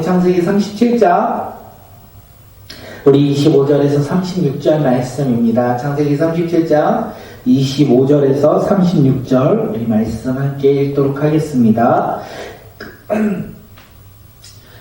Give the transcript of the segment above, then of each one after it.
창세기 37장 우리 25절에서 36절 말씀입니다. 창세기 37장 25절에서 36절 우리 말씀 함께 읽도록 하겠습니다.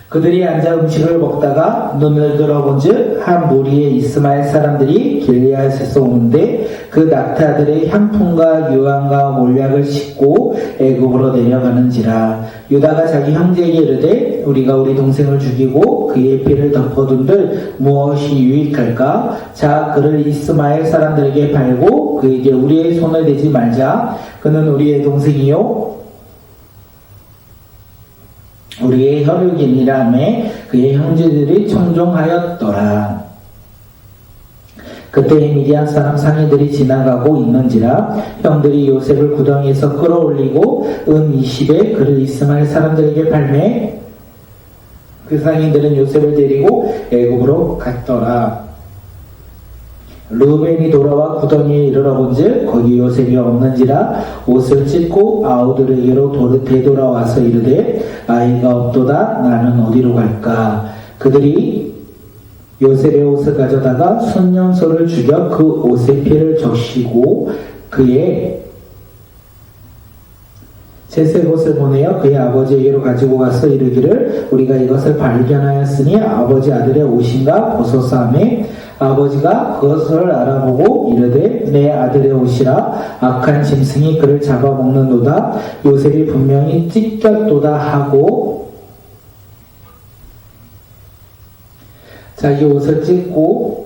그들이 앉아 음식을 먹다가 눈을 들어본즉 한 무리의 이스마엘 사람들이 길르앗에서 오는데 그 낙타들의 향품과 유황과 몰약을 싣고 애굽으로 내려가는지라. 유다가 자기 형제에게 이르되 우리가 우리 동생을 죽이고 그의 피를 덮어둔들 무엇이 유익할까? 자, 그를 이스마엘 사람들에게 팔고 그에게 우리의 손을 대지 말자. 그는 우리의 동생이요 우리의 혈육이니라며 그의 형제들이 청종하였더라. 그때 미디안 사람 상인들이 지나가고 있는지라 형들이 요셉을 구덩이에서 끌어올리고 은 20에 그를 이스마엘 사람들에게 팔매 그 상인들은 요셉을 데리고 애굽으로 갔더라. 르우벤이 돌아와 구덩이에 이르러 본즉 거기 요셉이 없는지라 옷을 찢고 아우들에게로 되돌아와서 이르되 아이가 없도다. 나는 어디로 갈까? 그들이 요셉의 옷을 가져다가 순념소를 죽여 그 옷의 피를 적시고 그의 채색 옷을 보내어 그의 아버지에게로 가지고 가서 이르기를 우리가 이것을 발견하였으니 아버지 아들의 옷인가 보소서 하며 아버지가 그것을 알아보고 이르되 내 아들의 옷이라 악한 짐승이 그를 잡아먹는도다. 요셉이 분명히 찢겼도다 하고 자기 옷을 찢고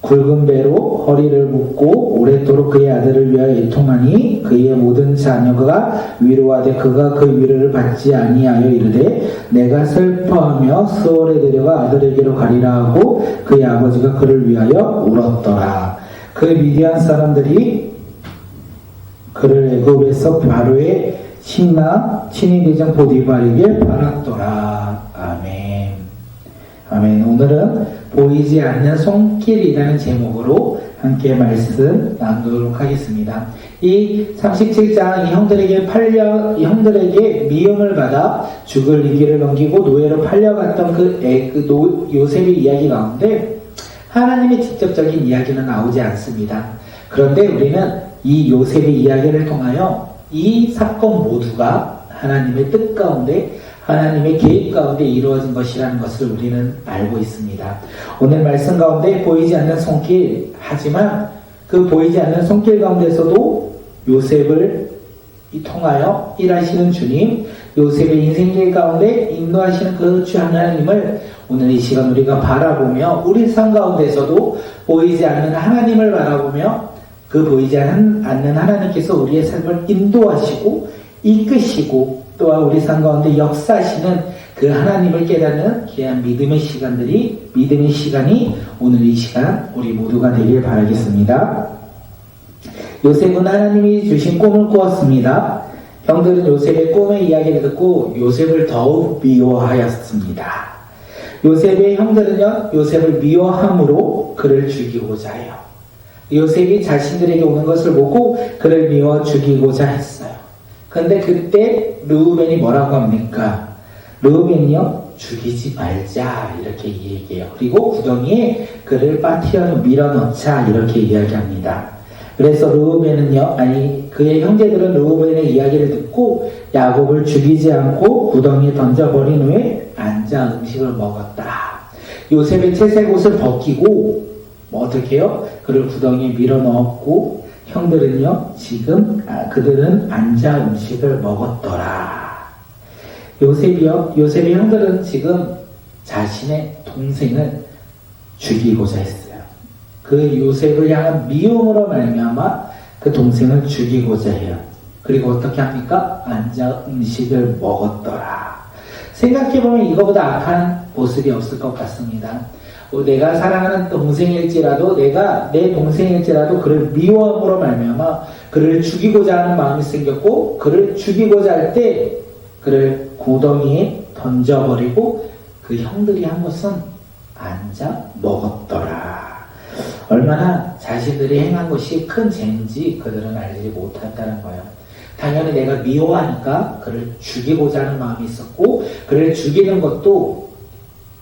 굵은 배로 허리를 묶고 오랫도록 그의 아들을 위하여 애통하니 그의 모든 자녀가 위로하되 그가 그 위로를 받지 아니하여 이르되 내가 슬퍼하며 수월에 데려가 아들에게로 가리라 하고 그의 아버지가 그를 위하여 울었더라. 그 미디안 사람들이 그를 애굽에서 바로의 친위 대장 보디발에게 팔았더라. 아멘. 아멘. 오늘은 보이지 않는 손길이라는 제목으로 함께 말씀 나누도록 하겠습니다. 이 37장 형들에게 미움을 받아 죽을 위기를 넘기고 노예로 팔려갔던 요셉의 이야기 가운데 하나님의 직접적인 이야기는 나오지 않습니다. 그런데 우리는 이 요셉의 이야기를 통하여 이 사건 모두가 하나님의 뜻 가운데 하나님의 계획 가운데 이루어진 것이라는 것을 우리는 알고 있습니다. 오늘 말씀 가운데 보이지 않는 손길, 하지만 그 보이지 않는 손길 가운데서도 요셉을 통하여 일하시는 주님, 요셉의 인생길 가운데 인도하시는 그 주 하나님을 오늘 이 시간 우리가 바라보며 우리 삶 가운데서도 보이지 않는 하나님을 바라보며 그 보이지 않는 하나님께서 우리의 삶을 인도하시고 이끄시고 또한 우리 삶 가운데 역사하시는 그 하나님을 깨닫는 귀한 믿음의 시간이 오늘 이 시간 우리 모두가 되길 바라겠습니다. 요셉은 하나님이 주신 꿈을 꾸었습니다. 형들은 요셉의 꿈의 이야기를 듣고 요셉을 더욱 미워하였습니다. 요셉의 형들은요, 요셉을 미워함으로 그를 죽이고자 해요. 요셉이 자신들에게 오는 것을 보고 그를 미워 죽이고자 했어요. 근데 그때 르우벤이 뭐라고 합니까? 르우벤이요, 죽이지 말자 이렇게 얘기해요. 그리고 구덩이에 그를 빠뜨려 밀어넣자 이렇게 이야기합니다. 그래서 그의 형제들은 르우벤의 이야기를 듣고 야곱을 죽이지 않고 구덩이에 던져버린 후에 앉아 음식을 먹었다. 요셉의 채색 옷을 벗기고 어떻게 해요? 그를 구덩이에 밀어넣었고 형들은요, 그들은 앉아 음식을 먹었더라. 요셉의 형들은 지금 자신의 동생을 죽이고자 했어요. 그 요셉을 향한 미움으로 말미암아 그 동생을 죽이고자 해요. 그리고 어떻게 합니까? 앉아 음식을 먹었더라. 생각해보면 이거보다 악한 모습이 없을 것 같습니다. 내가 사랑하는 동생일지라도 내 동생일지라도 그를 미워함으로 말미암아 그를 죽이고자 하는 마음이 생겼고 그를 죽이고자 할 때 그를 구덩이에 던져버리고 그 형들이 한 것은 앉아 먹었더라. 얼마나 자신들이 행한 것이 큰 죄인지 그들은 알지 못한다는 거예요. 당연히 내가 미워하니까 그를 죽이고자 하는 마음이 있었고 그를 죽이는 것도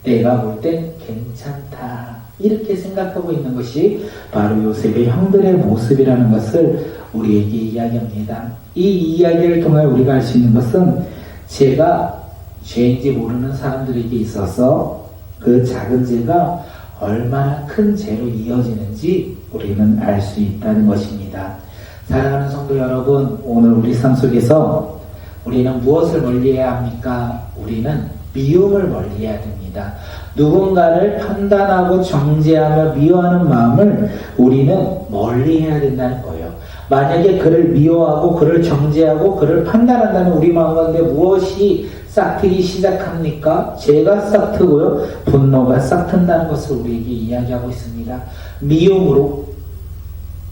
내가 볼 땐 괜찮다. 이렇게 생각하고 있는 것이 바로 요셉의 형들의 모습이라는 것을 우리에게 이야기합니다. 이 이야기를 통해 우리가 알 수 있는 것은 제가 죄인지 모르는 사람들에게 있어서 그 작은 죄가 얼마나 큰 죄로 이어지는지 우리는 알 수 있다는 것입니다. 사랑하는 성도 여러분, 오늘 우리 삶 속에서 우리는 무엇을 멀리해야 합니까? 우리는 미움을 멀리해야 됩니다. 누군가를 판단하고 정죄하며 미워하는 마음을 우리는 멀리해야 된다는 거예요. 만약에 그를 미워하고 그를 정죄하고 그를 판단한다면 우리 마음 가운데 무엇이 싹트기 시작합니까? 죄가 싹트고요, 분노가 싹튼다는 것을 우리에게 이야기하고 있습니다. 미움으로,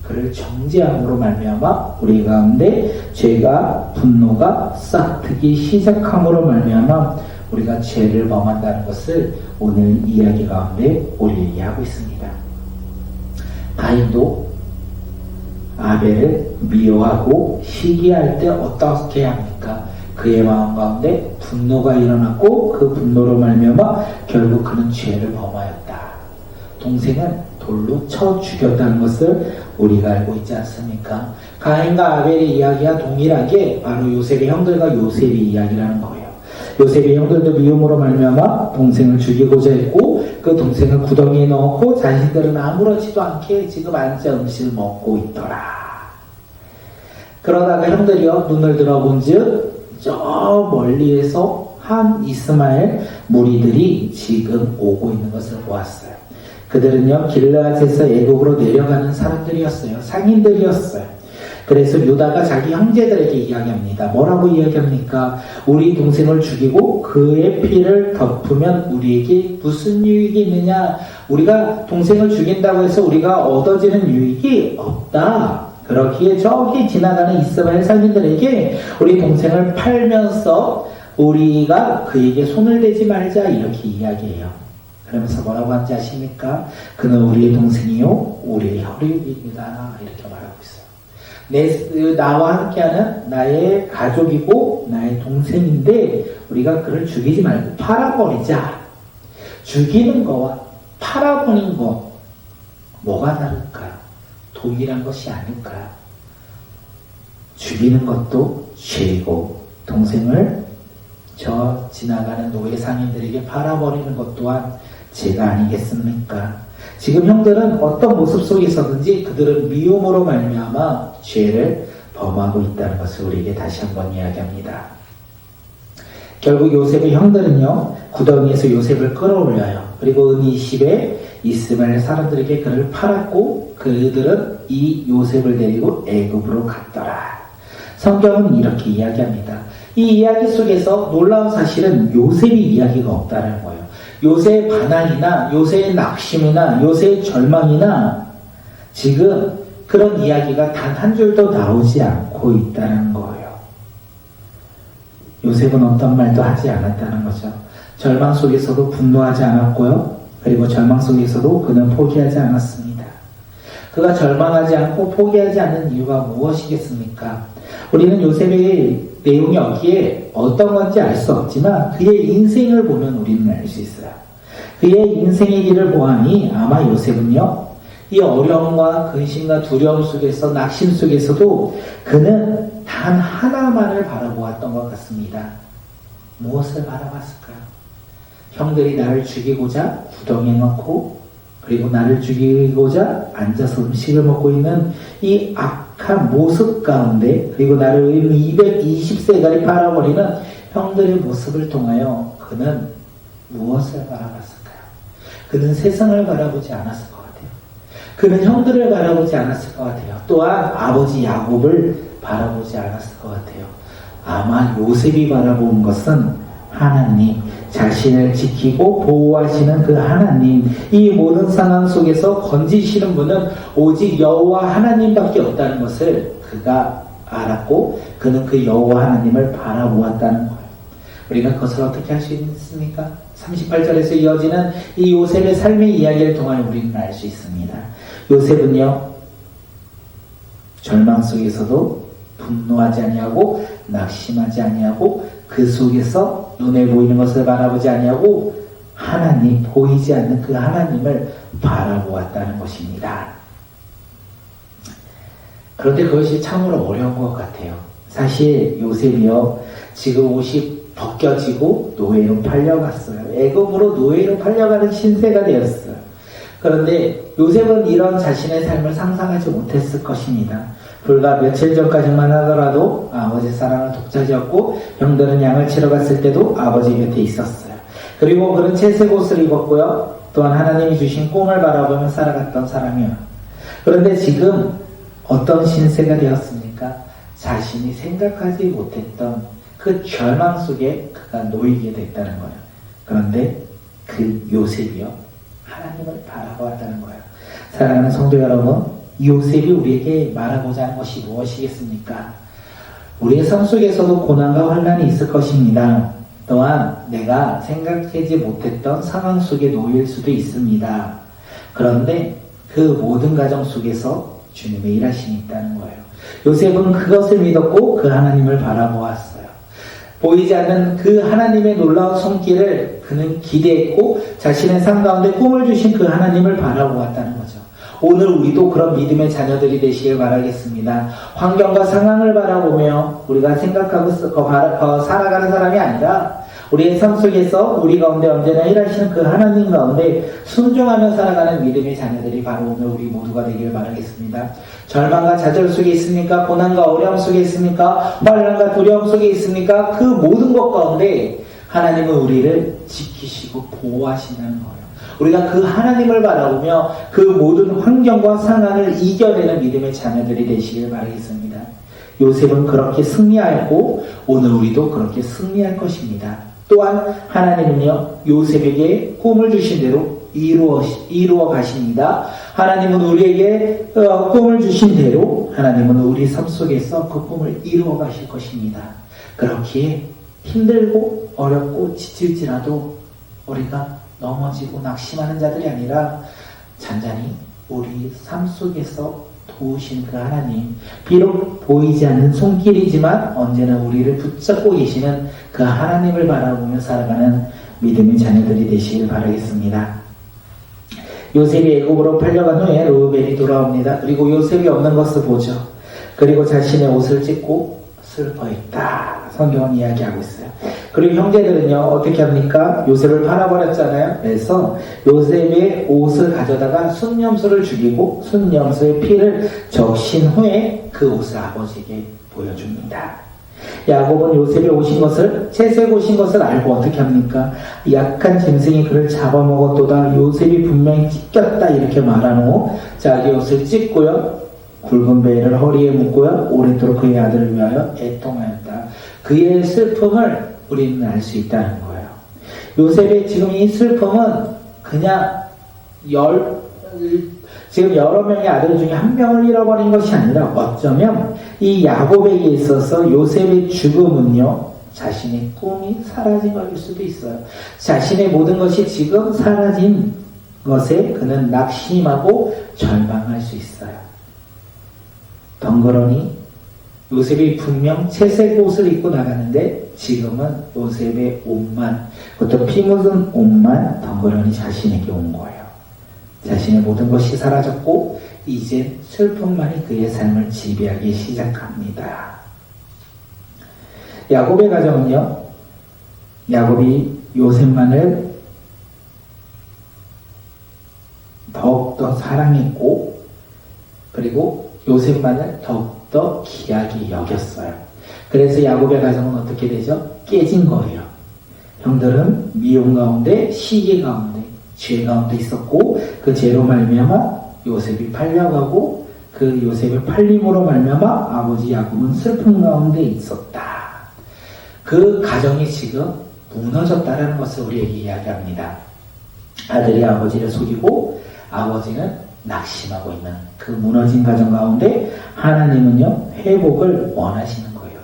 그를 정죄함으로 말미암아 우리 가운데 죄가, 분노가 싹트기 시작함으로 말미암아 우리가 죄를 범한다는 것을 오늘 이야기 가운데 우리에게 하고 있습니다. 가인도 아벨을 미워하고 시기할 때 어떻게 합니까? 그의 마음 가운데 분노가 일어났고 그 분노로 말미암아 결국 그는 죄를 범하였다. 동생은 돌로 쳐 죽였다는 것을 우리가 알고 있지 않습니까? 가인과 아벨의 이야기와 동일하게 바로 요셉의 형들과 요셉의 이야기라는 거예요. 요셉의 형들도 미움으로 말미암아 동생을 죽이고자 했고 그 동생을 구덩이에 넣었고 자신들은 아무렇지도 않게 지금 앉아 음식을 먹고 있더라. 그러다가 형들이요 눈을 들어본즉 저 멀리에서 한 이스마엘 무리들이 지금 오고 있는 것을 보았어요. 그들은요 길르앗에서 애굽으로 내려가는 사람들이었어요. 상인들이었어요. 그래서 유다가 자기 형제들에게 이야기합니다. 뭐라고 이야기합니까? 우리 동생을 죽이고 그의 피를 덮으면 우리에게 무슨 유익이 있느냐? 우리가 동생을 죽인다고 해서 우리가 얻어지는 유익이 없다. 그렇기에 저기 지나가는 이스마엘 상인들에게 우리 동생을 팔면서 우리가 그에게 손을 대지 말자 이렇게 이야기해요. 그러면서 뭐라고 하는지 아십니까? 그는 우리의 동생이요 우리의 혈육입니다. 이렇게 말하고 있어요. 나와 함께하는 나의 가족이고 나의 동생인데 우리가 그를 죽이지 말고 팔아버리자. 죽이는 거와 팔아버리는 거 뭐가 다를까? 동일한 것이 아닐까? 죽이는 것도 죄고 동생을 저 지나가는 노예 상인들에게 팔아버리는 것 또한 죄가 아니겠습니까? 지금 형들은 어떤 모습 속에서든지 그들은 미움으로 말미암아 죄를 범하고 있다는 것을 우리에게 다시 한번 이야기합니다. 결국 요셉의 형들은요 구덩이에서 요셉을 끌어올려요. 그리고 은 20에 이스마엘 사람들에게 그를 팔았고 그들은 이 요셉을 데리고 애굽으로 갔더라. 성경은 이렇게 이야기합니다. 이 이야기 속에서 놀라운 사실은 요셉의 이야기가 없다는 거예요. 요새의 반항이나 요새의 낙심이나 요새의 절망이나 지금 그런 이야기가 단 한 줄도 나오지 않고 있다는 거예요. 요셉은 어떤 말도 하지 않았다는 거죠. 절망 속에서도 분노하지 않았고요. 그리고 절망 속에서도 그는 포기하지 않았습니다. 그가 절망하지 않고 포기하지 않는 이유가 무엇이겠습니까? 우리는 요셉의 내용이 여기에 어떤 건지 알 수 없지만 그의 인생을 보면 우리는 알 수 있어요. 그의 인생의 길을 보아니 아마 요셉은요 이 어려움과 근심과 두려움 속에서 낙심 속에서도 그는 단 하나만을 바라보았던 것 같습니다. 무엇을 바라봤을까요? 형들이 나를 죽이고자 구덩이에 넣고 그리고 나를 죽이고자 앉아서 음식을 먹고 있는 이 악한 모습 가운데 그리고 나를 220세가리 팔아버리는 형들의 모습을 통하여 그는 무엇을 바라봤을까요? 그는 세상을 바라보지 않았을 것 같아요. 그는 형들을 바라보지 않았을 것 같아요. 또한 아버지 야곱을 바라보지 않았을 것 같아요. 아마 요셉이 바라본 것은 하나님, 자신을 지키고 보호하시는 그 하나님, 이 모든 상황 속에서 건지시는 분은 오직 여호와 하나님밖에 없다는 것을 그가 알았고 그는 그 여호와 하나님을 바라보았다는 거예요. 우리가 그것을 어떻게 할 수 있습니까? 38절에서 이어지는 이 요셉의 삶의 이야기를 통하여 우리는 알 수 있습니다. 요셉은요 절망 속에서도 분노하지 아니하고 낙심하지 아니하고 그 속에서 눈에 보이는 것을 바라보지 아니하고 하나님, 보이지 않는 그 하나님을 바라보았다는 것입니다. 그런데 그것이 참으로 어려운 것 같아요. 사실 요셉이요, 지금 옷이 벗겨지고 노예로 팔려갔어요. 애굽으로 노예로 팔려가는 신세가 되었어요. 그런데 요셉은 이런 자신의 삶을 상상하지 못했을 것입니다. 불과 며칠 전까지만 하더라도 아버지 사랑을 독차지했고 형들은 양을 치러 갔을 때도 아버지 곁에 있었어요. 그리고 그는 채색 옷을 입었고요. 또한 하나님이 주신 꿈을 바라보며 살아갔던 사람이에요. 그런데 지금 어떤 신세가 되었습니까? 자신이 생각하지 못했던 그 절망 속에 그가 놓이게 됐다는 거예요. 그런데 그 요셉이요, 하나님을 바라보았다는 거예요. 사랑하는 성도 여러분, 요셉이 우리에게 말하고자 하는 것이 무엇이겠습니까? 우리의 삶 속에서도 고난과 환난이 있을 것입니다. 또한 내가 생각하지 못했던 상황 속에 놓일 수도 있습니다. 그런데 그 모든 과정 속에서 주님의 일하심이 있다는 거예요. 요셉은 그것을 믿었고 그 하나님을 바라보았어요. 보이지 않는 그 하나님의 놀라운 손길을 그는 기대했고 자신의 삶 가운데 꿈을 주신 그 하나님을 바라보았다는 거죠. 오늘 우리도 그런 믿음의 자녀들이 되시길 바라겠습니다. 환경과 상황을 바라보며 우리가 생각하고 살아가는 사람이 아니라 우리의 삶 속에서 우리 가운데 언제나 일하시는 그 하나님 가운데 순종하며 살아가는 믿음의 자녀들이 바로 오늘 우리 모두가 되길 바라겠습니다. 절망과 좌절 속에 있습니까? 고난과 어려움 속에 있습니까? 환난과 두려움 속에 있습니까? 그 모든 것 가운데 하나님은 우리를 지키시고 보호하신다는 거예요. 우리가 그 하나님을 바라보며 그 모든 환경과 상황을 이겨내는 믿음의 자녀들이 되시길 바라겠습니다. 요셉은 그렇게 승리하였고 오늘 우리도 그렇게 승리할 것입니다. 또한 하나님은요, 요셉에게 꿈을 주신 대로 이루어 가십니다. 하나님은 우리에게 꿈을 주신 대로 하나님은 우리 삶 속에서 그 꿈을 이루어 가실 것입니다. 그렇기에 힘들고 어렵고 지칠지라도 우리가 넘어지고 낙심하는 자들이 아니라 잔잔히 우리 삶 속에서 도우신 그 하나님, 비록 보이지 않는 손길이지만 언제나 우리를 붙잡고 계시는 그 하나님을 바라보며 살아가는 믿음의 자녀들이 되시길 바라겠습니다. 요셉이 애굽으로 팔려간 후에 르우벤이 돌아옵니다. 그리고 요셉이 없는 것을 보죠. 그리고 자신의 옷을 찢고 슬퍼했다. 성경은 이야기하고 있어요. 그리고 형제들은요, 어떻게 합니까? 요셉을 팔아버렸잖아요. 그래서 요셉의 옷을 가져다가 순념소를 죽이고 순념소의 피를 적신 후에 그 옷을 아버지에게 보여줍니다. 야곱은 요셉이 오신 것을, 채색 오신 것을 알고 어떻게 합니까? 약한 짐승이 그를 잡아먹었도다. 요셉이 분명히 찢겼다. 이렇게 말한 후 자기 옷을 찢고요, 굵은 베일을 허리에 묶고요, 오랫도록 그의 아들을 위하여 애통하였다. 그의 슬픔을 우리는 알 수 있다는 거예요. 요셉의 지금 이 슬픔은 그냥 지금 여러 명의 아들 중에 한 명을 잃어버린 것이 아니라 어쩌면 이 야곱에게 있어서 요셉의 죽음은요, 자신의 꿈이 사라진 것일 수도 있어요. 자신의 모든 것이 지금 사라진 것에 그는 낙심하고 절망할 수 있어요. 덩그러니 요셉이 분명 채색 옷을 입고 나갔는데 지금은 요셉의 옷만, 그것도 피 묻은 옷만 덩그러니 자신에게 온 거예요. 자신의 모든 것이 사라졌고 이제 슬픔만이 그의 삶을 지배하기 시작합니다. 야곱의 가정은요, 야곱이 요셉만을 더욱더 사랑했고 그리고 요셉만을 더욱더 귀하게 여겼어요. 그래서 야곱의 가정은 어떻게 되죠? 깨진 거예요. 형들은 미움 가운데, 시기 가운데, 죄 가운데 있었고 그 죄로 말미암아 요셉이 팔려가고 그 요셉의 팔림으로 말미암아 아버지 야곱은 슬픔 가운데 있었다. 그 가정이 지금 무너졌다는 것을 우리에게 이야기합니다. 아들이 아버지를 속이고 아버지는 낙심하고 있는 그 무너진 가정 가운데 하나님은요, 회복을 원하시는 거예요.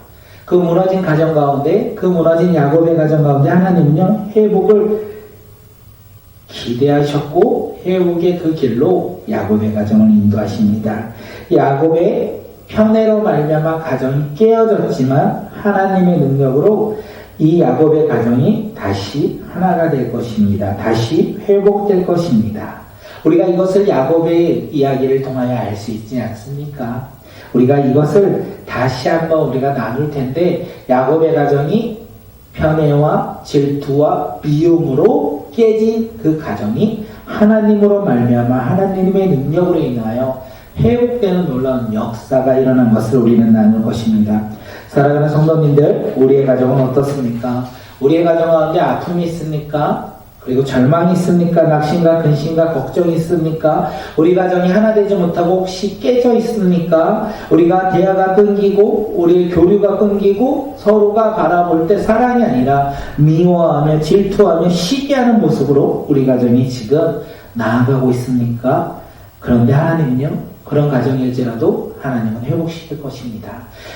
그 무너진 가정 가운데, 그 무너진 야곱의 가정 가운데 하나님은요, 회복을 기대하셨고 회복의 그 길로 야곱의 가정을 인도하십니다. 야곱의 편애로 말미암아 가정이 깨어졌지만 하나님의 능력으로 이 야곱의 가정이 다시 하나가 될 것입니다. 다시 회복될 것입니다. 우리가 이것을 야곱의 이야기를 통하여 알 수 있지 않습니까? 우리가 이것을 다시 한번 우리가 나눌 텐데, 야곱의 가정이 편애와 질투와 미움으로 깨진 그 가정이 하나님으로 말미암아 하나님의 능력으로 인하여 회복되는 놀라운 역사가 일어난 것을 우리는 나눌 것입니다. 사랑하는 성도님들, 우리의 가정은 어떻습니까? 우리의 가정 가운데 아픔이 있습니까? 그리고 절망이 있습니까? 낙심과 근심과 걱정이 있습니까? 우리 가정이 하나 되지 못하고 혹시 깨져 있습니까? 우리가 대화가 끊기고 우리의 교류가 끊기고 서로가 바라볼 때 사랑이 아니라 미워하며 질투하며 시기하는 모습으로 우리 가정이 지금 나아가고 있습니까? 그런데 하나님은요, 그런 가정일지라도 하나님은 회복시킬 것입니다.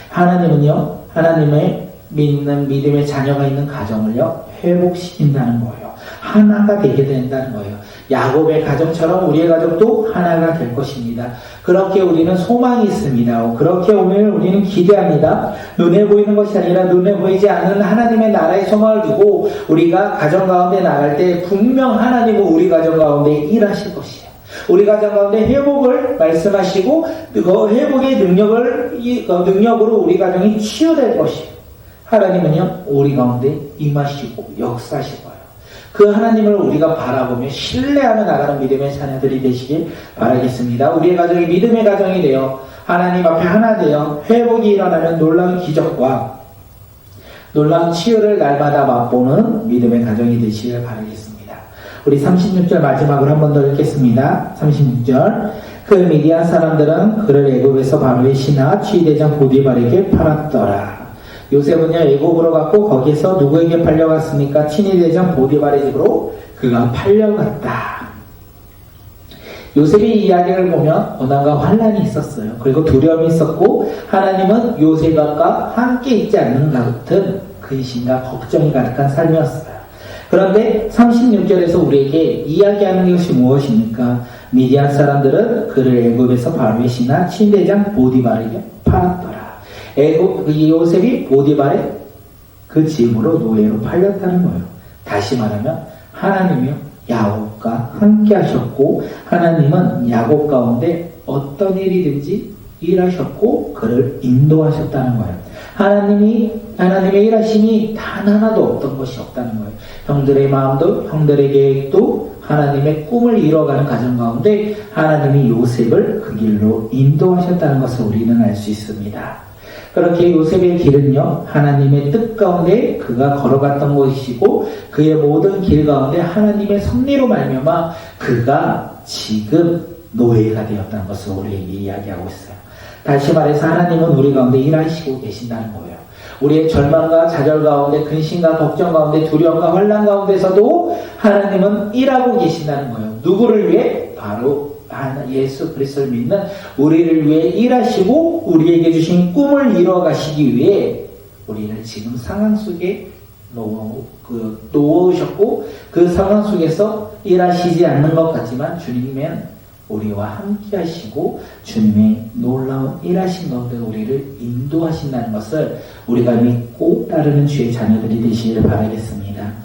하나님은요, 하나님의 믿는 믿음의 자녀가 있는 가정을요, 회복시킨다는 거예요. 하나가 되게 된다는 거예요. 야곱의 가정처럼 우리의 가족도 하나가 될 것입니다. 그렇게 우리는 소망이 있습니다. 그렇게 오늘 우리는 기대합니다. 눈에 보이는 것이 아니라 눈에 보이지 않는 하나님의 나라의 소망을 두고 우리가 가정 가운데 나갈 때 분명 하나님은 우리 가정 가운데 일하실 것이에요. 우리 가정 가운데 회복을 말씀하시고 그 회복의 능력으로 우리 가정이 치유될 것이에요. 하나님은요, 우리 가운데 임하시고 역사하실 거예요. 그 하나님을 우리가 바라보며 신뢰하며 나가는 믿음의 자녀들이 되시길 바라겠습니다. 우리의 가정이 믿음의 가정이 되어 하나님 앞에 하나 되어 회복이 일어나는 놀라운 기적과 놀라운 치유를 날마다 맛보는 믿음의 가정이 되시길 바라겠습니다. 우리 36절 마지막으로 한 번 더 읽겠습니다. 36절. 그 미디안 사람들은 그를 애굽에서 바로의 신하 취대장 보디발에게 팔았더라. 요셉은요, 애굽으로 갔고 거기서 누구에게 팔려갔습니까? 친위대장 보디발의 집으로 그가 팔려갔다. 요셉의 이야기를 보면 고난과 환난이 있었어요. 그리고 두려움이 있었고 하나님은 요셉과 함께 있지 않는 것 같은 근심과 걱정이 가득한 삶이었어요. 그런데 36절에서 우리에게 이야기하는 것이 무엇입니까? 미디안 사람들은 그를 애굽에서 바로의 신하 친위대장 보디발에게 팔았더라. 요셉이 보디발의 그 집으로 노예로 팔렸다는 거예요. 다시 말하면 하나님이요, 야곱과 함께 하셨고 하나님은 야곱 가운데 어떤 일이든지 일하셨고 그를 인도하셨다는 거예요. 하나님의 일하심이 단 하나도 없던 것이 없다는 거예요. 형들의 마음도 형들의 계획도 하나님의 꿈을 이뤄가는 가정 가운데 하나님이 요셉을 그 길로 인도하셨다는 것을 우리는 알 수 있습니다. 그렇게 요셉의 길은요, 하나님의 뜻 가운데 그가 걸어갔던 것이고 그의 모든 길 가운데 하나님의 섭리로 말미암아 그가 지금 노예가 되었다는 것을 우리에게 이야기하고 있어요. 다시 말해서 하나님은 우리 가운데 일하시고 계신다는 거예요. 우리의 절망과 좌절 가운데 근심과 걱정 가운데 두려움과 환난 가운데서도 하나님은 일하고 계신다는 거예요. 누구를 위해? 바로 예수 그리스도를 믿는 우리를 위해 일하시고 우리에게 주신 꿈을 이뤄가시기 위해 우리를 지금 상황 속에 놓으셨고 그 상황 속에서 일하시지 않는 것 같지만 주님은 우리와 함께 하시고 주님의 놀라운 일하신 가운데 우리를 인도하신다는 것을 우리가 믿고 따르는 주의 자녀들이 되시기를 바라겠습니다.